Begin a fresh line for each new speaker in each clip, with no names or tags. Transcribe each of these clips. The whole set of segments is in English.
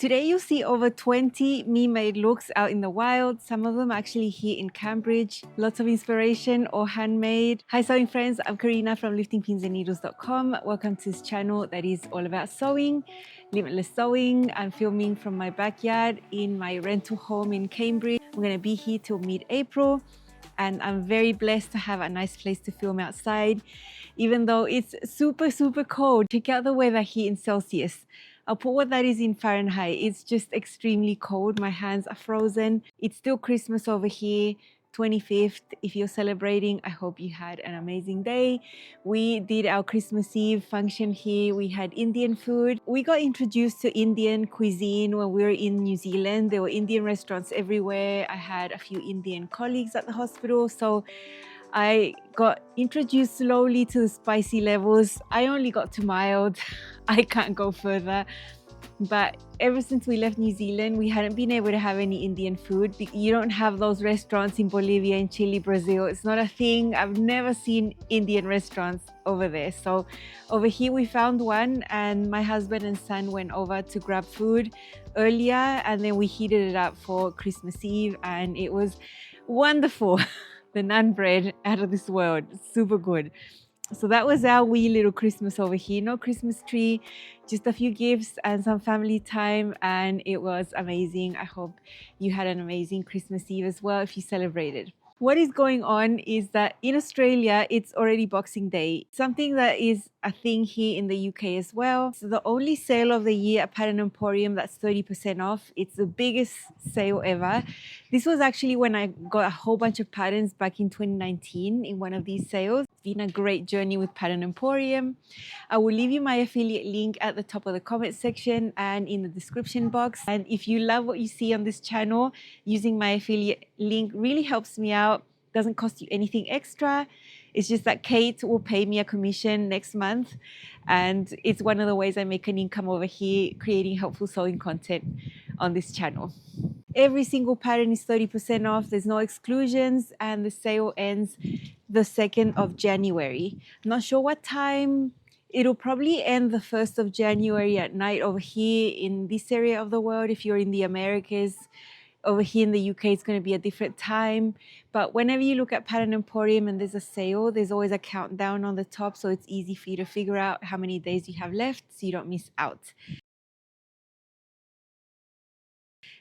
Today you'll see over 20 me-made looks out in the wild, some of them actually here in Cambridge. Lots of inspiration or handmade. Hi sewing friends, I'm Karina from liftingpinsandneedles.com. Welcome to this channel that is all about sewing, limitless sewing. I'm filming from my backyard in my rental home in Cambridge. I'm going to be here till mid-April and I'm very blessed to have a nice place to film outside. Even though it's super cold, check out the weather here in Celsius. I'll put what that is in Fahrenheit. It's just extremely cold. My hands are frozen. It's still Christmas over here, 25th. If you're celebrating, I hope you had an amazing day. We did our Christmas Eve function here. We had Indian food. We got introduced to Indian cuisine when we were in New Zealand. There were Indian restaurants everywhere. I had a few Indian colleagues at the hospital. So I got introduced slowly to the spicy levels. I only got to mild. I can't go further. But ever since we left New Zealand, we hadn't been able to have any Indian food. You don't have those restaurants in Bolivia, in Chile, Brazil. It's not a thing. I've never seen Indian restaurants over there. So over here we found one and my husband and son went over to grab food earlier and then we heated it up for Christmas Eve and it was wonderful. The naan bread out of this world, super good. So that was our wee little Christmas over here. No Christmas tree, just a few gifts and some family time, and it was amazing. I hope you had an amazing Christmas Eve as well if you celebrated. What is going on is that in Australia, it's already Boxing Day, something that is a thing here in the UK as well. So the only sale of the year at Pattern Emporium that's 30% off. It's the biggest sale ever. This was actually when I got a whole bunch of patterns back in 2019 in one of these sales. It's been a great journey with Pattern Emporium. I will leave you my affiliate link at the top of the comment section and in the description box. And if you love what you see on this channel, using my affiliate link really helps me out. Doesn't cost you anything extra. It's just that Kate will pay me a commission next month. And it's one of the ways I make an income over here, creating helpful sewing content on this channel. Every single pattern is 30% off. There's no exclusions and the sale ends the 2nd of January. I'm not sure what time. It'll probably end the 1st of January at night over here in this area of the world. If you're in the Americas, over here in the UK, it's going to be a different time. But whenever you look at Pattern Emporium and there's a sale, there's always a countdown on the top. So it's easy for you to figure out how many days you have left so you don't miss out.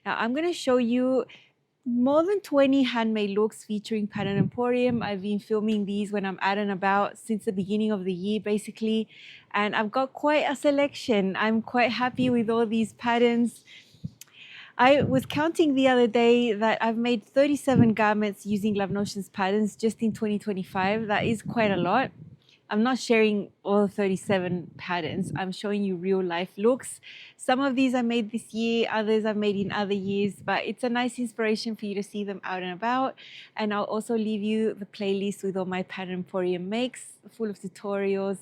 Now I'm going to show you more than 20 handmade looks featuring Pattern Emporium. I've been filming these when I'm out and about since the beginning of the year basically, and I've got quite a selection. I'm quite happy with all these patterns. I was counting the other day that I've made 37 garments using Love Notion's patterns just in 2025. That is quite a lot. I'm not sharing all 37 patterns. I'm showing you real life looks. Some of these I made this year, others I've made in other years, but it's a nice inspiration for you to see them out and about. And I'll also leave you the playlist with all my Pattern Emporium makes, full of tutorials.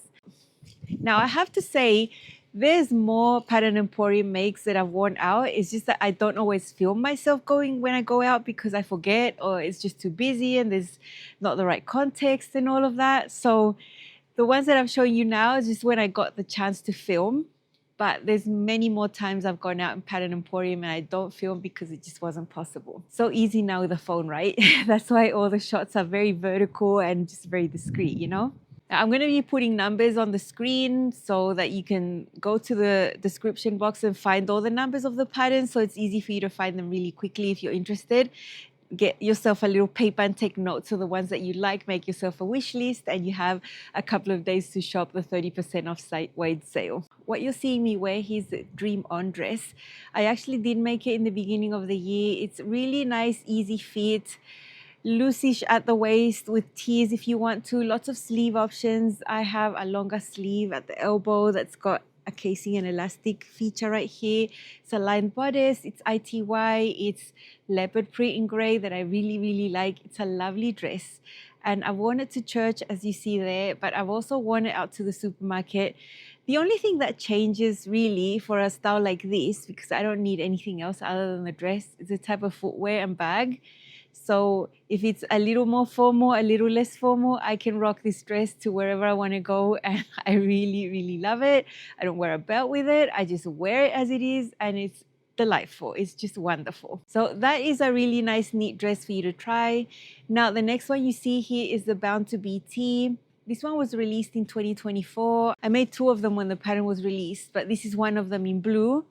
Now I have to say, there's more Pattern Emporium makes that I've worn out. It's just that I don't always film myself going when I go out because I forget or it's just too busy and there's not the right context and all of that. So the ones that I'm showing you now is just when I got the chance to film. But there's many more times I've gone out in Pattern Emporium and I don't film because it just wasn't possible. So easy now with the phone, right? That's why all the shots are very vertical and just very discreet, you know? Now, I'm going to be putting numbers on the screen so that you can go to the description box and find all the numbers of the patterns. So it's easy for you to find them really quickly if you're interested. Get yourself a little paper and take notes of the ones that you like. Make yourself a wish list and you have a couple of days to shop the 30% off site-wide sale. What you're seeing me wear here is the Dream On dress. I actually did make it in the beginning of the year. It's really nice, easy fit, loosish at the waist with tees if you want to. Lots of sleeve options. I have a longer sleeve at the elbow that's got a casing and elastic feature right here. It's a lined bodice. It's ITY. It's leopard print in grey that I really like. It's a lovely dress. And I've worn it to church as you see there, but I've also worn it out to the supermarket. The only thing that changes really for a style like this, because I don't need anything else other than the dress, is the type of footwear and bag. So if it's a little more formal, a little less formal, I can rock this dress to wherever I want to go, and I really love it. I don't wear a belt with it. I just wear it as it is, and it's delightful. It's just wonderful. So that is a really nice knit dress for you to try. Now the next one you see here is the Bound to Be tee. This one was released in 2024. I made 2 of them when the pattern was released, but this is one of them in blue.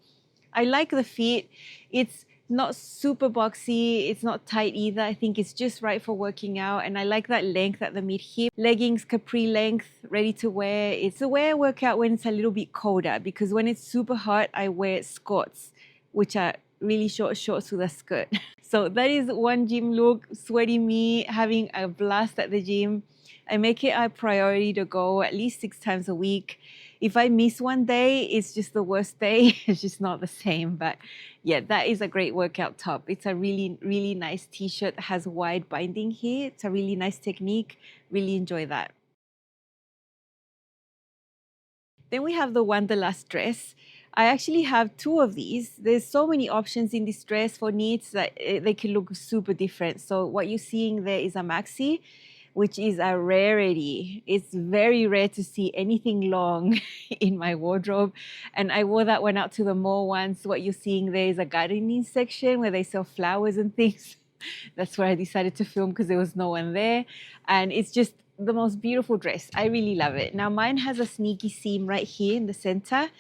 I like the fit. It's not super boxy. It's not tight either. I think it's just right for working out. And I like that length at the mid-hip. Leggings, capri length, ready to wear. It's a wear workout when it's a little bit colder, because when it's super hot, I wear skirts, which are really short shorts with a skirt. So that is one gym look. Sweaty me, having a blast at the gym. I make it a priority to go at least 6 times a week. If I miss one day, it's just the worst day. It's just not the same. But yeah, that is a great workout top. It's a really, really nice t-shirt that has wide binding here. It's a really nice technique. Really enjoy that. Then we have the Wanderlust dress. I actually have 2 of these. There's so many options in this dress for knits that they can look super different. So what you're seeing there is a maxi, which is a rarity. It's very rare to see anything long in my wardrobe. And I wore that one out to the mall once. What you're seeing there is a gardening section where they sell flowers and things. That's where I decided to film because there was no one there. And it's just the most beautiful dress. I really love it. Now mine has a sneaky seam right here in the center,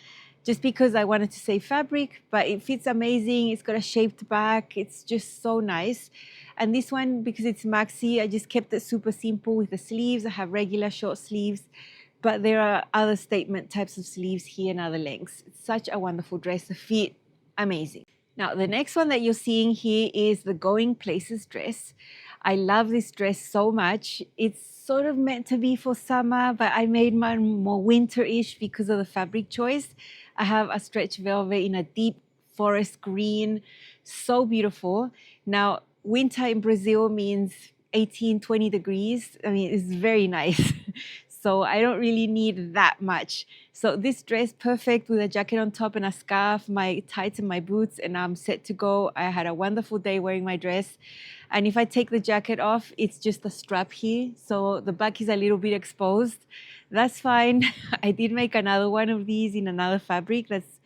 just because I wanted to save fabric, but it fits amazing. It's got a shaped back. It's just so nice. And this one, because it's maxi, I just kept it super simple with the sleeves. I have regular short sleeves, but there are other statement types of sleeves here and other lengths. It's such a wonderful dress. The fit, amazing. Now, the next one that you're seeing here is the Going Places dress. I love this dress so much. It's sort of meant to be for summer, but I made mine more winter-ish because of the fabric choice. I have a stretch velvet in a deep forest green, so beautiful. Now, winter in Brazil means 18, 20 degrees. I mean, it's very nice. So I don't really need that much. So this dress, perfect with a jacket on top and a scarf, my tights and my boots, and I'm set to go. I had a wonderful day wearing my dress. And if I take the jacket off, it's just a strap here. So the back is a little bit exposed. That's fine. I did make another one of these in another fabric that's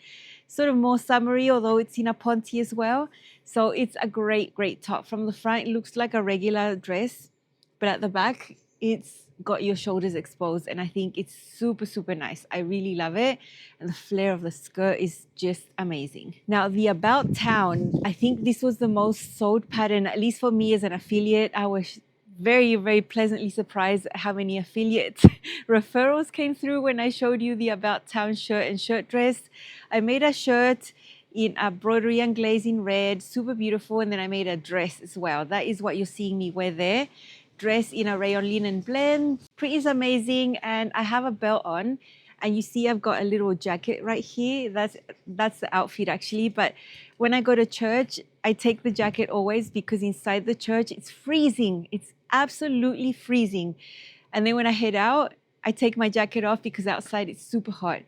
sort of more summery, although it's in a ponte as well. So it's a great, great top. From the front, it looks like a regular dress, but at the back, it's got your shoulders exposed, and I think it's super, super nice. I really love it, and the flare of the skirt is just amazing. Now, the About Town, I think this was the most sold pattern, at least for me as an affiliate. I was very, very pleasantly surprised at how many affiliate referrals came through when I showed you the About Town shirt and shirt dress. I made a shirt in a broderie and glaze in red, super beautiful, and then I made a dress as well. That is what you're seeing me wear there. Dress in a rayon linen blend. Print is amazing, and I have a belt on, and you see I've got a little jacket right here. That's the outfit actually, but when I go to church, I take the jacket always because inside the church it's freezing. It's absolutely freezing. And then when I head out, I take my jacket off because outside it's super hot.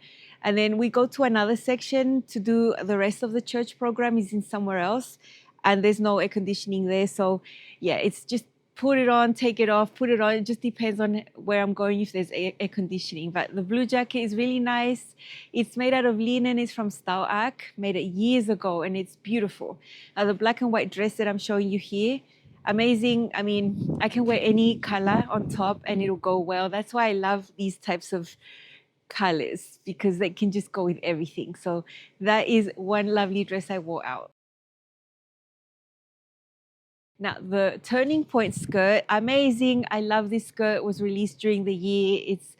And then we go to another section to do the rest of the church program is in somewhere else, and there's no air conditioning there. So yeah, it's just put it on, take it off, put it on. It just depends on where I'm going if there's air conditioning. But the blue jacket is really nice. It's made out of linen. It's from Style Arc, made it years ago, and it's beautiful. Now the black and white dress that I'm showing you here, amazing. I mean, I can wear any color on top and it'll go well. That's why I love these types of colors, because they can just go with everything. So that is one lovely dress I wore out. Now, the Turning Point skirt, amazing. I love this skirt. It was released during the year. It's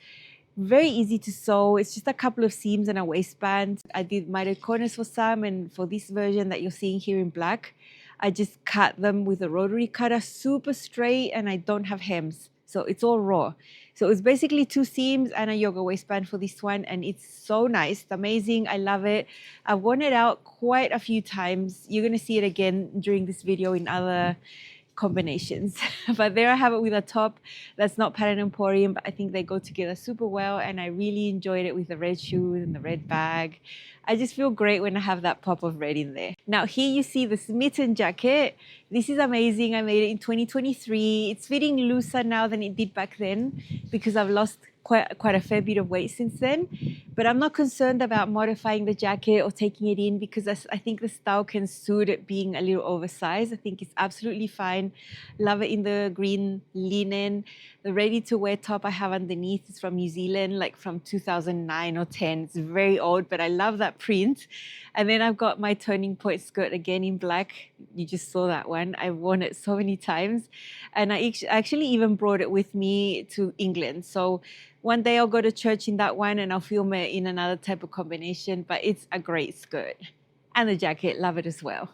very easy to sew. It's just a couple of seams and a waistband. I did mitered corners for some, and for this version that you're seeing here in black, I just cut them with a rotary cutter, super straight, and I don't have hems. So it's all raw. So it's basically 2 seams and a yoga waistband for this one, and it's so nice. It's amazing. I love it. I've worn it out quite a few times. You're going to see it again during this video in other combinations. But there I have it with a top that's not Pattern Emporium, but I think they go together super well, and I really enjoyed it with the red shoes and the red bag. I just feel great when I have that pop of red in there. Now here you see the Smitten jacket. This is amazing. I made it in 2023. It's fitting looser now than it did back then because I've lost quite a fair bit of weight since then. But I'm not concerned about modifying the jacket or taking it in because I think the style can suit it being a little oversized. I think it's absolutely fine. Love it in the green linen. The ready-to-wear top I have underneath is from New Zealand, like from 2009 or 10. It's very old, but I love that print. And then I've got my turning point skirt again in black. You just saw that one. I've worn it so many times. And I actually even brought it with me to England. So one day I'll go to church in that one and I'll film it in another type of combination, but it's a great skirt. And the jacket, love it as well.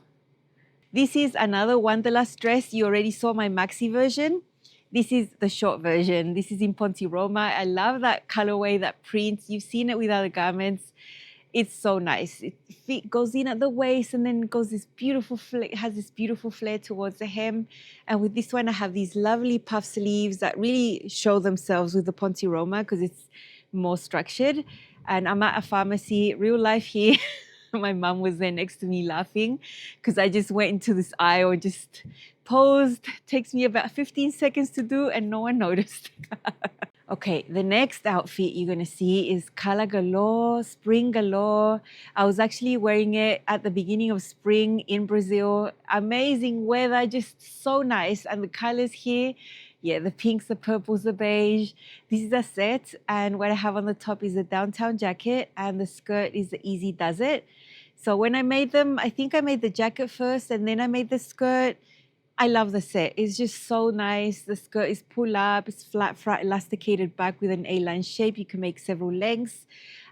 This is another Wanderlust dress. You already saw my maxi version. This is the short version. This is in Ponte Roma. I love that colorway, that print. You've seen it with other garments. It's so nice. It goes in at the waist and then goes this beautiful has this beautiful flare towards the hem. And with this one, I have these lovely puff sleeves that really show themselves with the Ponte Roma because it's more structured. And I'm at a pharmacy, real life here. My mum was there next to me laughing because I just went into this aisle, just posed. Takes me about 15 seconds to do and no one noticed. Okay, the next outfit you're going to see is color galore, spring galore. I was actually wearing it at the beginning of spring in Brazil. Amazing weather, just so nice. And the colors here, yeah, the pinks, the purples, the beige. This is a set. And what I have on the top is a downtown jacket and the skirt is the Easy Does It. So when I made them, I think I made the jacket first and then I made the skirt. I love the set. It's just so nice. The skirt is pull up. It's flat elasticated back with an A-line shape. You can make several lengths.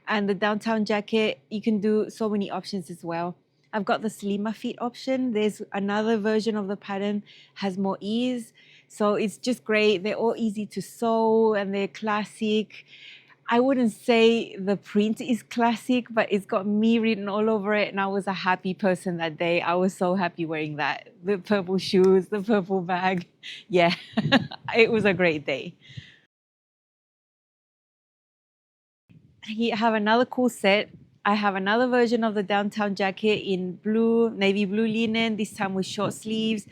And the downtown jacket, you can do so many options as well. I've got the slimmer fit option. There's another version of the pattern, has more ease. So it's just great. They're all easy to sew and they're classic. I wouldn't say the print is classic, but it's got me written all over it. And I was a happy person that day. I was so happy wearing that. The purple shoes, the purple bag. Yeah, it was a great day. Here I have another cool set. I have another version of the downtown jacket in blue, navy blue linen, this time with short sleeves.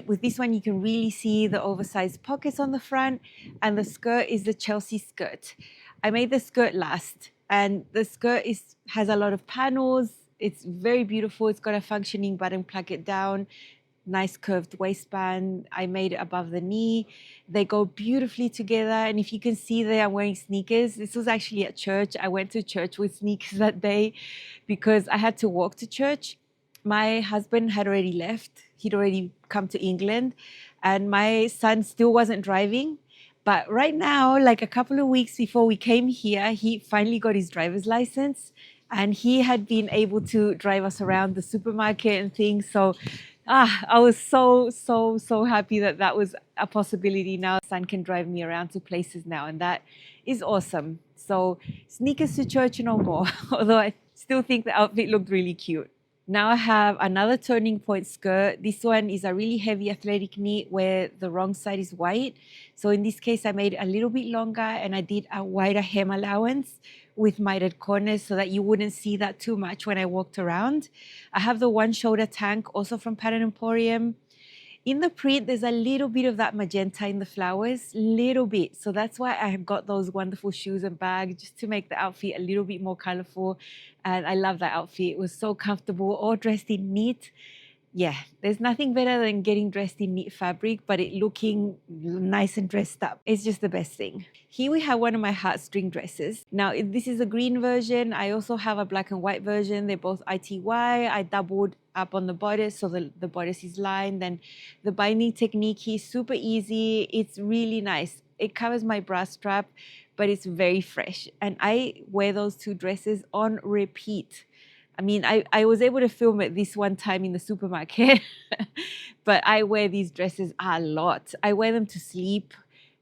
With this one, you can really see the oversized pockets on the front, and the skirt is the Chelsea skirt. I made the skirt last, and the skirt has a lot of panels. It's very beautiful. It's got a functioning button placket down, nice curved waistband. I made it above the knee. They go beautifully together. And if you can see there, I'm wearing sneakers. This was actually at church. I went to church with sneakers that day because I had to walk to church. My husband had already left. He'd already come to England and my son still wasn't driving. But right now, like a couple of weeks before we came here, he finally got his driver's license and he had been able to drive us around the supermarket and things. So I was so happy that that was a possibility now. Son can drive me around to places now, and that is awesome. So sneakers to church no more, although I still think the outfit looked really cute. Now I have another turning point skirt. This one is a really heavy athletic knit where the wrong side is white. So in this case, I made it a little bit longer and I did a wider hem allowance with mitered corners so that you wouldn't see that too much when I walked around. I have the one shoulder tank also from Pattern Emporium. In the print, there's a little bit of that magenta in the flowers, little bit. So that's why I have got those wonderful shoes and bag just to make the outfit a little bit more colorful. And I love that outfit. It was so comfortable, all dressed in knit. Yeah, there's nothing better than getting dressed in knit fabric, but it looking nice and dressed up. It's just the best thing. Here we have one of my heartstring dresses. Now, this is a green version. I also have a black and white version. They're both ITY. I doubled up on the bodice, so the bodice is lined. And the binding technique here is super easy. It's really nice. It covers my bra strap, but it's very fresh. And I wear those two dresses on repeat. I mean, I was able to film it this one time in the supermarket, but I wear these dresses a lot. I wear them to sleep.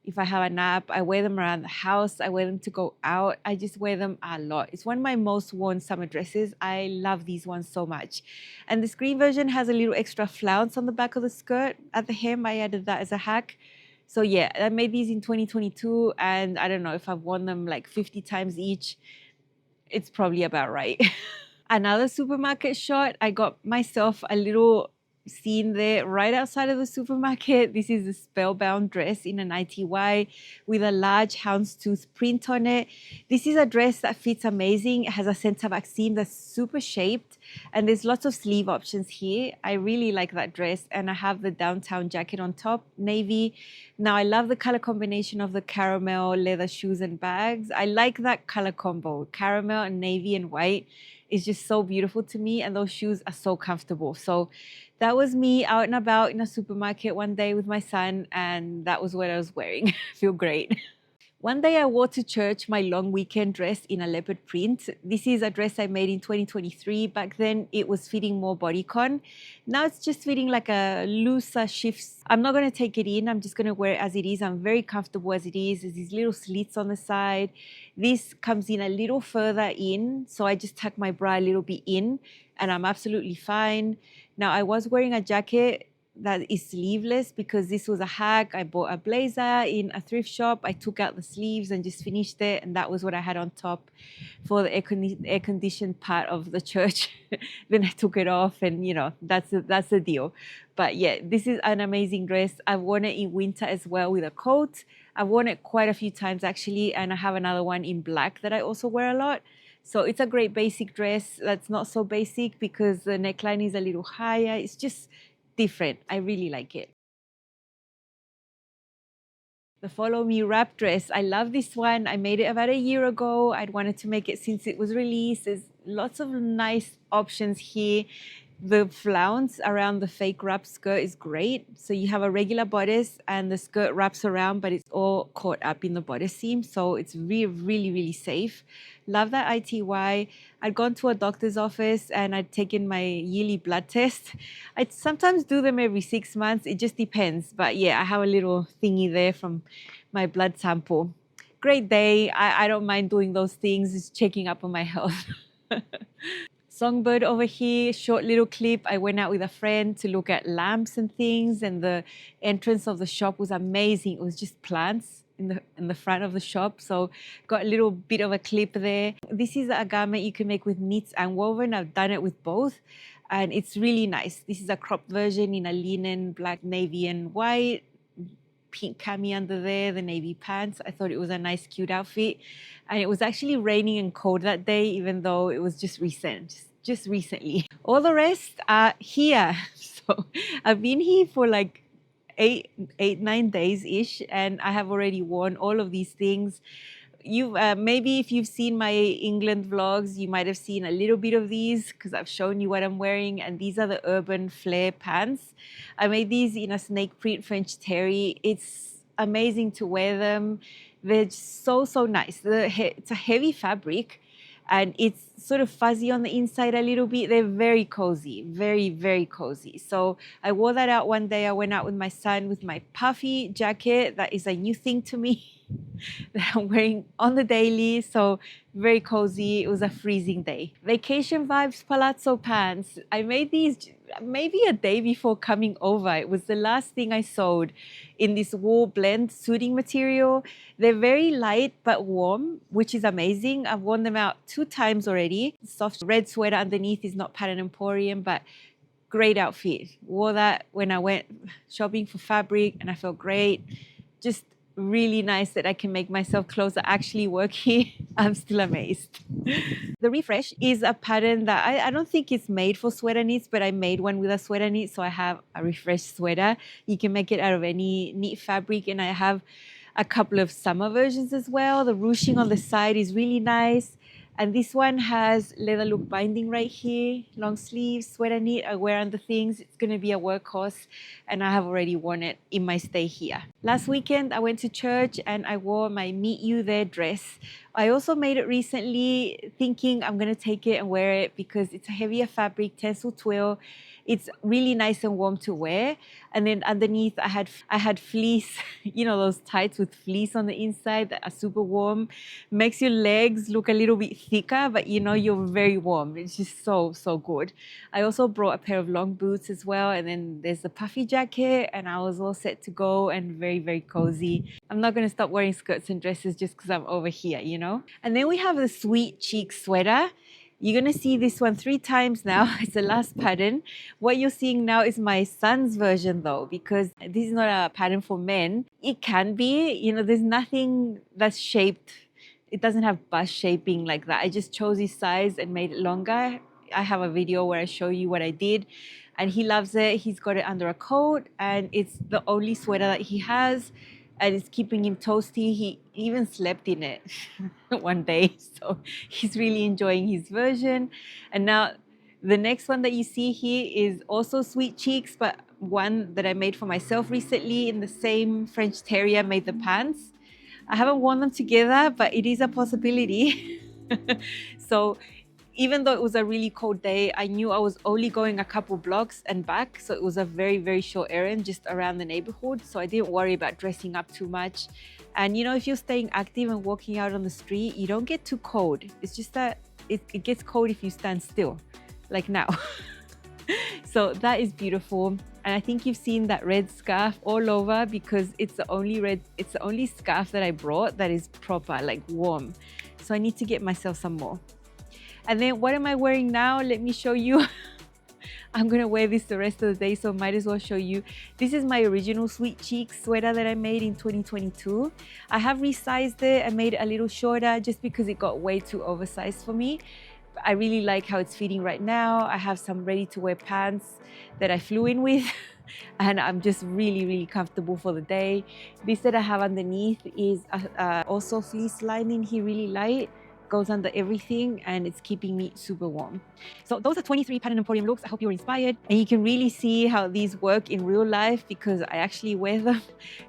If I have a nap, I wear them around the house. I wear them to go out. I just wear them a lot. It's one of my most worn summer dresses. I love these ones so much. And this green version has a little extra flounce on the back of the skirt. At the hem, I added that as a hack. So yeah, I made these in 2022 and I don't know if I've worn them like 50 times each. It's probably about right. Another supermarket shot, I got myself a little seen there right outside of the supermarket. This is a Spellbound dress in an ITY with a large houndstooth print on it. This is a dress that fits amazing. It has a center back seam that's super shaped, and there's lots of sleeve options here. I really like that dress, and I have the downtown jacket on top, navy. Now I love the color combination of the caramel leather shoes and bags. I like that color combo, caramel and navy and white. Is just so beautiful to me, and those shoes are so comfortable. So that was me out and about in a supermarket one day with my son, and that was what I was wearing. Feel great. One day I wore to church my long weekend dress in a leopard print. This is a dress I made in 2023. Back then it was fitting more bodycon. Now it's just fitting like a looser shifts. I'm not going to take it in. I'm just going to wear it as it is. I'm very comfortable as it is. There's these little slits on the side. This comes in a little further in. So I just tuck my bra a little bit in and I'm absolutely fine. Now I was wearing a jacket that is sleeveless because this was a hack. I bought a blazer in a thrift shop. I took out the sleeves and just finished it, and that was what I had on top for the air conditioned part of the church. Then I took it off, and you know, that's the deal. But yeah, this is an amazing dress. I've worn it in winter as well with a coat. I've worn it quite a few times actually, and I have another one in black that I also wear a lot. So it's a great basic dress that's not so basic because the neckline is a little higher. It's just different. I really like it. The Follow Me wrap dress. I love this one. I made it about a year ago. I'd wanted to make it since it was released. There's lots of nice options here. The flounce around the fake wrap skirt is great. So you have a regular bodice and the skirt wraps around, but it's all caught up in the bodice seam. So it's really safe. Love that ITY. I'd gone to a doctor's office and I'd taken my yearly blood test. I'd sometimes do them every 6 months. It just depends. But yeah, I have a little thingy there from my blood sample. Great day. I don't mind doing those things. Just checking up on my health. Songbird over here, short little clip. I went out with a friend to look at lamps and things, and the entrance of the shop was amazing. It was just plants in the front of the shop, so got a little bit of a clip there. This is a garment you can make with knits and woven. I've done it with both, and it's really nice. This is a cropped version in a linen, black, navy, and white. Pink cami under there, the navy pants. I thought it was a nice, cute outfit. And it was actually raining and cold that day, even though it was just recently. All the rest are here. So I've been here for like 9 days-ish, and I have already worn all of these things. Maybe if you've seen my England vlogs, you might have seen a little bit of these because I've shown you what I'm wearing, and these are the urban flair pants. I made these in a snake print French terry. It's amazing to wear them. They're just so nice. It's a heavy fabric and it's sort of fuzzy on the inside a little bit. They're very cozy, very cozy. So I wore that out one day. I went out with my son with my puffy jacket. That is a new thing to me that I'm wearing on the daily. So very cozy. It was a freezing day. Vacation vibes palazzo pants. I made these maybe a day before coming over. It was the last thing I sewed in this wool blend suiting material. They're very light but warm, which is amazing. I've worn them out 2 times already. Soft red sweater underneath is not Pattern Emporium, but great outfit. Wore that when I went shopping for fabric and I felt great. Just really nice that I can make myself clothes that actually work here. I'm still amazed. The Refresh is a pattern that I don't think it's made for sweater knits, but I made one with a sweater knit, so I have a Refresh sweater. You can make it out of any knit fabric, and I have a couple of summer versions as well. The ruching on the side is really nice. And this one has leather look binding right here, long sleeves, sweater knit. I wear under things. It's going to be a workhorse, and I have already worn it in my stay here. Last weekend, I went to church and I wore my Meet You There dress. I also made it recently thinking I'm going to take it and wear it because it's a heavier fabric, tencel twill. It's really nice and warm to wear. And then underneath I had fleece, you know, those tights with fleece on the inside that are super warm. Makes your legs look a little bit thicker, but you know, you're very warm. It's just so good. I also brought a pair of long boots as well. And then there's the puffy jacket, and I was all set to go and very cozy. I'm not going to stop wearing skirts and dresses just because I'm over here, you know. And then we have the Sweet Cheek sweater. You're gonna see this one 3 times now. It's the last pattern. What you're seeing now is my son's version though, because this is not a pattern for men. It can be, you know, there's nothing that's shaped. It doesn't have bust shaping like that. I just chose his size and made it longer. I have a video where I show you what I did, and he loves it. He's got it under a coat, and it's the only sweater that he has, and it's keeping him toasty. He even slept in it one day, so he's really enjoying his version. And now the next one that you see here is also Sweet Cheeks, but one that I made for myself recently in the same French Terrier made the pants. I haven't worn them together, but it is a possibility. So even though it was a really cold day, I knew I was only going a couple blocks and back. So it was a very, very short errand just around the neighborhood. So I didn't worry about dressing up too much. And you know, if you're staying active and walking out on the street, you don't get too cold. It's just that it gets cold if you stand still, like now. So that is beautiful. And I think you've seen that red scarf all over because it's the only scarf that I brought that is proper, like warm. So I need to get myself some more. And then what am I wearing now? Let me show you. I'm gonna wear this the rest of the day, so might as well show you. This is my original Sweet Cheeks sweater that I made in 2022. I have resized it and made it a little shorter just because it got way too oversized for me. I really like how it's fitting right now. I have some ready to wear pants that I flew in with and I'm just really, really comfortable for the day. This that I have underneath is also fleece lining here, really light. Goes under everything and it's keeping me super warm. So those are 23 Pattern Emporium looks. I hope you were inspired, and you can really see how these work in real life because I actually wear them.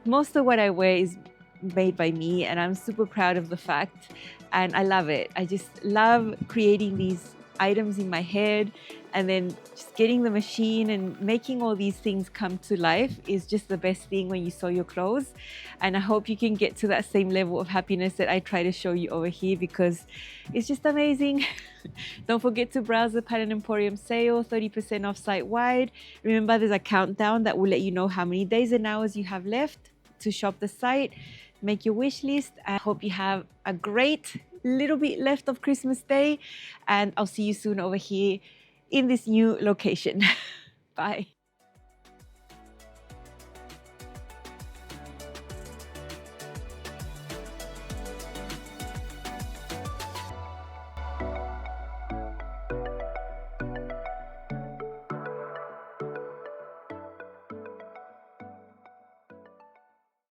Most of what I wear is made by me and I'm super proud of the fact, and I love it. I just love creating these items in my head and then just getting the machine and making all these things come to life is just the best thing when you sew your clothes. And I hope you can get to that same level of happiness that I try to show you over here because it's just amazing. Don't forget to browse the Pattern Emporium sale, 30% off site-wide. Remember, there's a countdown that will let you know how many days and hours you have left to shop the site. Make your wish list. I hope you have a great little bit left of Christmas Day, and I'll see you soon over here in this new location. Bye.